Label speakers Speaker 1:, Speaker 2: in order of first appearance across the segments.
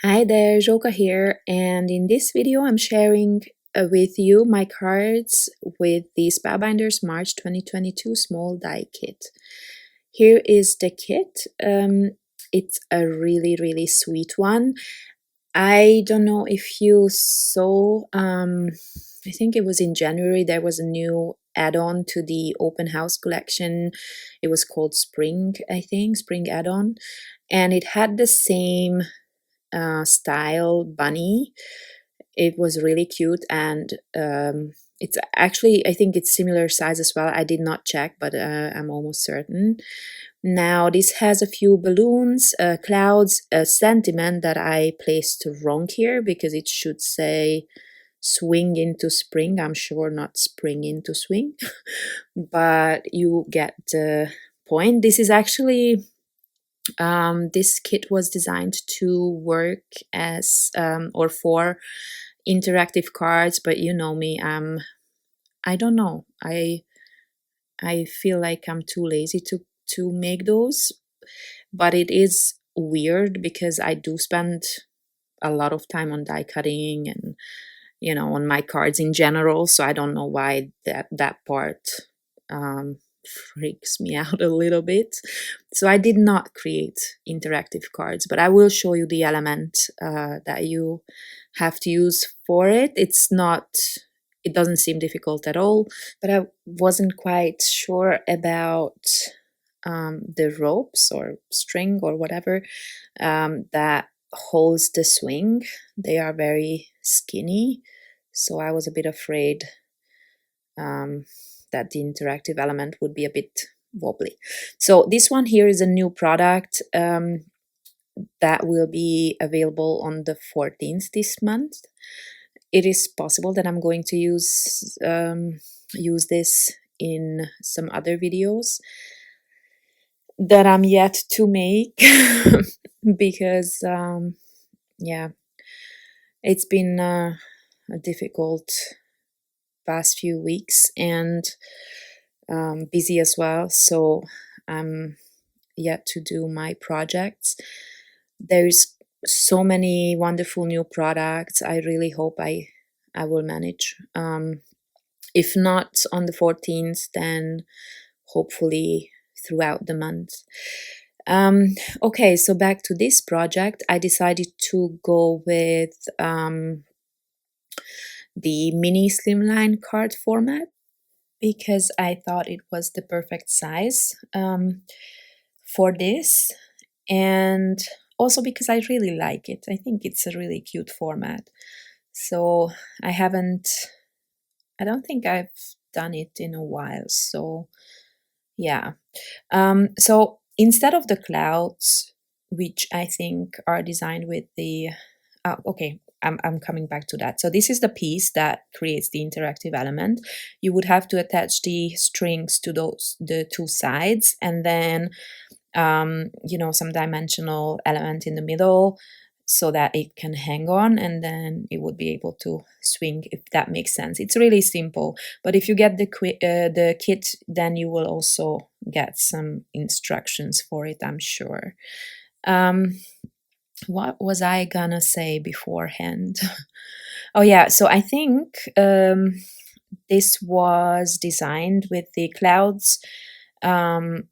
Speaker 1: Hi there, Joka here, and in this video I'm sharing with you my cards with the Spellbinders March 2022 small die kit. Here is the kit. It's a really sweet one. I don't know if you saw, I think it was in January, there was a new add-on to the open house collection. It was called Spring, I think, Spring add-on, and it had the same style bunny. It was really cute, and it's actually, I think it's similar size as well. I did not check, but I'm almost certain. Now this has a few balloons, clouds, a sentiment that I placed wrong here because it should say swing into spring. I'm sure not spring into swing, but you get the point. This is actually this kit was designed to work as or for interactive cards, but you know me, I don't know. I feel like I'm too lazy to make those, but it is weird because I do spend a lot of time on die cutting and on my cards in general, so I don't know why that part freaks me out a little bit. So I did not create interactive cards, but I will show you the element that you have to use for it. It doesn't seem difficult at all, but I wasn't quite sure about the ropes or string or whatever that holds the swing. They are very skinny, so I was a bit afraid that the interactive element would be a bit wobbly. So this one here is a new product that will be available on the 14th this month. It is possible that I'm going to use this in some other videos that I'm yet to make because yeah, it's been a difficult past few weeks and busy as well, so I'm yet to do my projects. There's so many wonderful new products. I really hope I will manage. If not on the 14th, then hopefully throughout the month. Okay, so back to this project. I decided to go with the mini slimline card format because I thought it was the perfect size for this, and also because I really like it. I think it's a really cute format. So I don't think I've done it in a while, so yeah. So instead of the clouds, which I think are designed with the okay, I'm coming back to that. So this is the piece that creates the interactive element. You would have to attach the strings to the two sides, and then some dimensional element in the middle so that it can hang on, and then it would be able to swing, if that makes sense. It's really simple, but if you get the kit, then you will also get some instructions for it, I'm sure. What was I gonna say beforehand? Oh yeah, so I think this was designed with the clouds in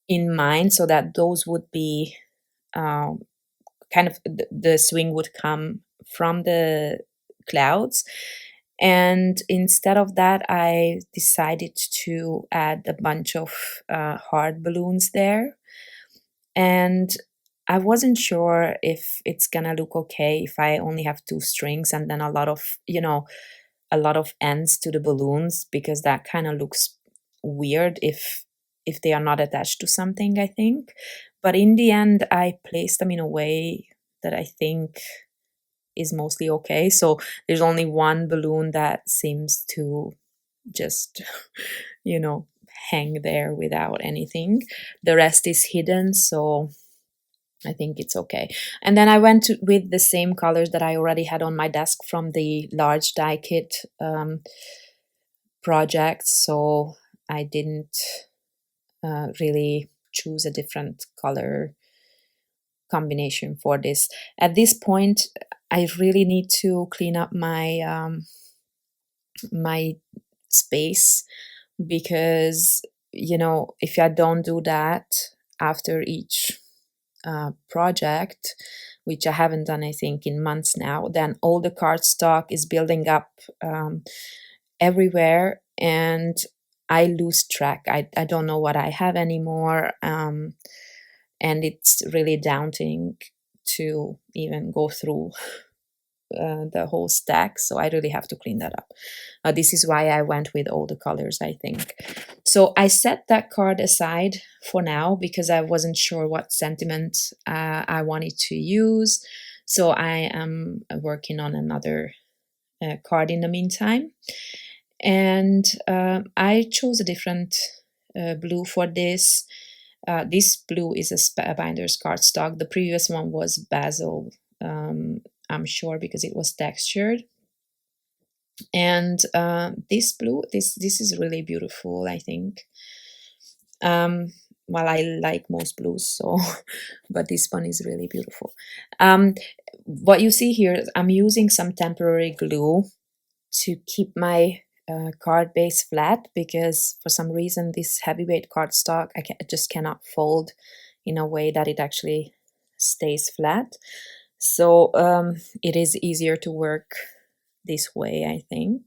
Speaker 1: mind, so that those would be kind of the swing would come from the clouds. And instead of that, I decided to add a bunch of hard balloons there. And I wasn't sure if it's gonna look okay if I only have two strings and then a lot of ends to the balloons, because that kind of looks weird if they are not attached to something, I think. But in the end, I placed them in a way that I think is mostly okay. So there's only one balloon that seems to just, hang there without anything. The rest is hidden, so I think it's okay. And then I went with the same colors that I already had on my desk from the large die kit project, so I didn't really choose a different color combination for this. At this point, I really need to clean up my my space, because if I don't do that after each project, which I haven't done, I think, in months now, then all the cardstock is building up everywhere, and I lose track. I don't know what I have anymore, and it's really daunting to even go through the whole stack, so I really have to clean that up. This is why I went with all the colors, I think. So I set that card aside for now because I wasn't sure what sentiment I wanted to use. So I am working on another card in the meantime. And I chose a different blue for this. This blue is a Spellbinders cardstock. The previous one was Bazzill, I'm sure, because it was textured. And this blue, this is really beautiful, I think. Well, I like most blues, so but this one is really beautiful. What you see here is I'm using some temporary glue to keep my card base flat, because for some reason this heavyweight cardstock I just cannot fold in a way that it actually stays flat. So it is easier to work this way, I think.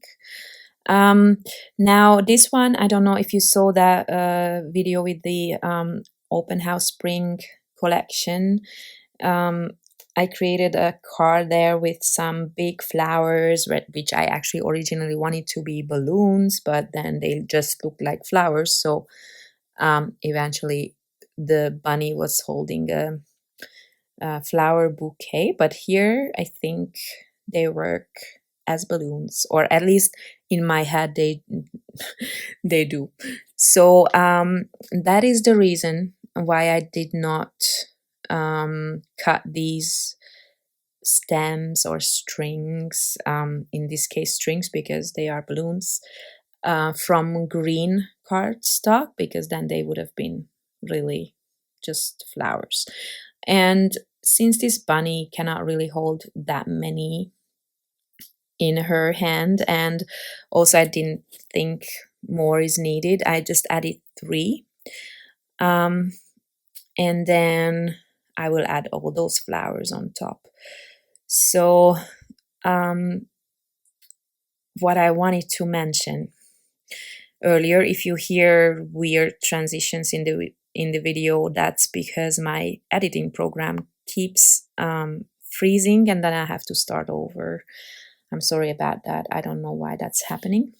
Speaker 1: Now this one, I don't know if you saw that video with the open house spring collection. I created a card there with some big flowers, which I actually originally wanted to be balloons, but then they just looked like flowers. So eventually the bunny was holding a flower bouquet, but here I think they work as balloons, or at least in my head they they do. So that is the reason why I did not cut these stems or strings, in this case strings because they are balloons, from green cardstock, because then they would have been really just flowers. And since this bunny cannot really hold that many in her hand, and also I didn't think more is needed, I just added 3. And then I will add all those flowers on top. So what I wanted to mention earlier, if you hear weird transitions in the video, that's because my editing program keeps freezing and then I have to start over. I'm sorry about that. I don't know why that's happening.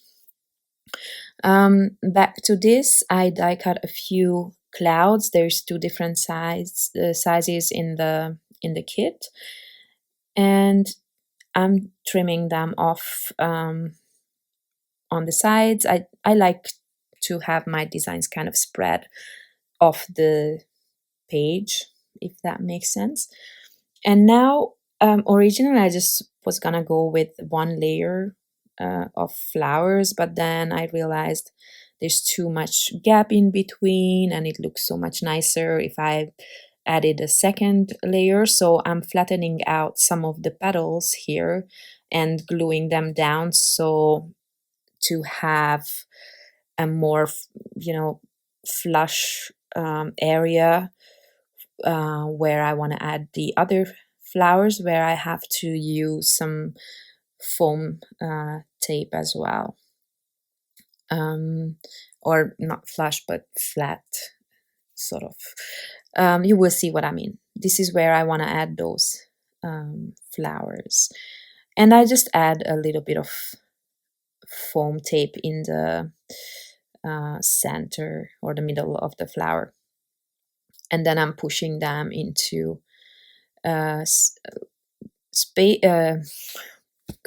Speaker 1: Back to this, I die cut a few clouds. There's 2 different sizes in the kit, and I'm trimming them off on the sides. I like to have my designs kind of spread off the page, if that makes sense. And now, originally I just was gonna go with 1 layer of flowers, but then I realized there's too much gap in between and it looks so much nicer if I added a 2nd layer. So I'm flattening out some of the petals here and gluing them down, so to have a more flush area where I want to add the other flowers, where I have to use some foam tape as well, or not flush but flat, sort of. You will see what I mean. This is where I want to add those flowers, and I just add a little bit of foam tape in the center or the middle of the flower, and then I'm pushing them into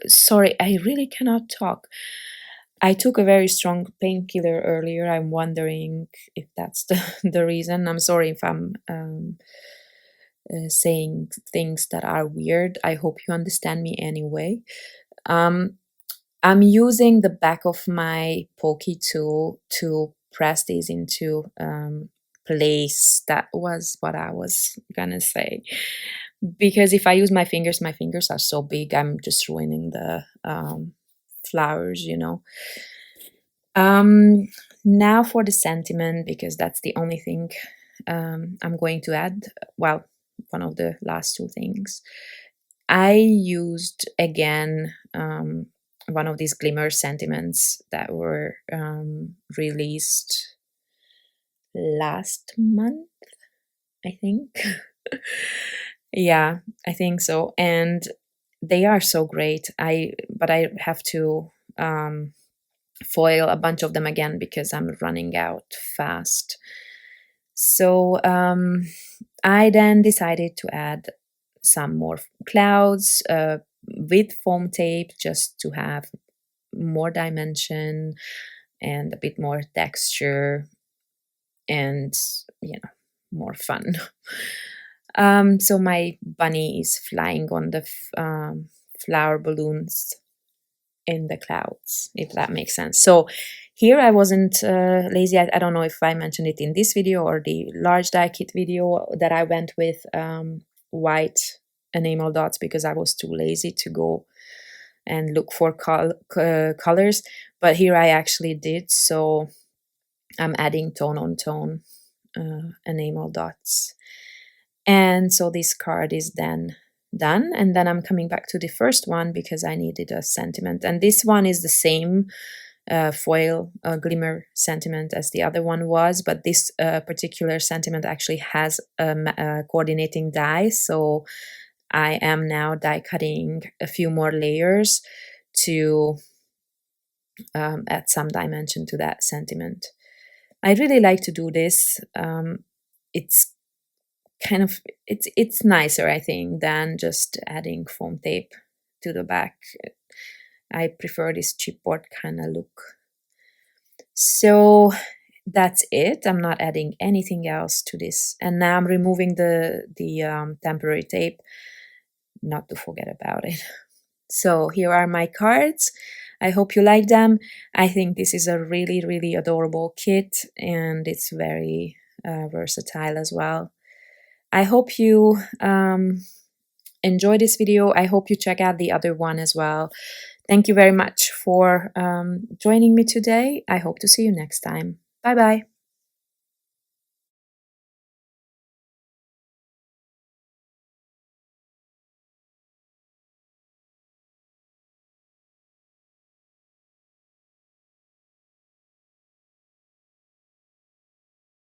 Speaker 1: sorry, I really cannot talk. I took a very strong painkiller earlier. I'm wondering if that's the reason. I'm sorry if I'm saying things that are weird. I hope you understand me anyway. I'm using the back of my pokey tool to press these into place. That was what I was gonna say. Because if I use my fingers are so big, I'm just ruining the flowers, you know. Now for the sentiment, because that's the only thing I'm going to add. Well, one of the last two things. I used again one of these Glimmer sentiments that were released last month, I think. Yeah, I think so. And they are so great. But I have to foil a bunch of them again because I'm running out fast. So I then decided to add some more clouds with foam tape, just to have more dimension and a bit more texture and, you know, more fun. So my bunny is flying on the flower balloons in the clouds, if that makes sense. So here I wasn't lazy. I don't know if I mentioned it in this video or the large die kit video, that I went with white enamel dots because I was too lazy to go and look for colors. But here I actually did, so I'm adding tone on tone enamel dots. And so this card is then done, and then I'm coming back to the first one because I needed a sentiment, and this one is the same foil Glimmer sentiment as the other one was, but this particular sentiment actually has a coordinating die, so I am now die cutting a few more layers to add some dimension to that sentiment. I really like to do this. It's kind of, it's nicer, I think, than just adding foam tape to the back. I prefer this chipboard kind of look. So that's it. I'm not adding anything else to this. And now I'm removing the temporary tape, not to forget about it. So here are my cards. I hope you like them. I think this is a really, really adorable kit, and it's very versatile as well. I hope you enjoy this video. I hope you check out the other one as well. Thank you very much for joining me today. I hope to see you next time. Bye bye.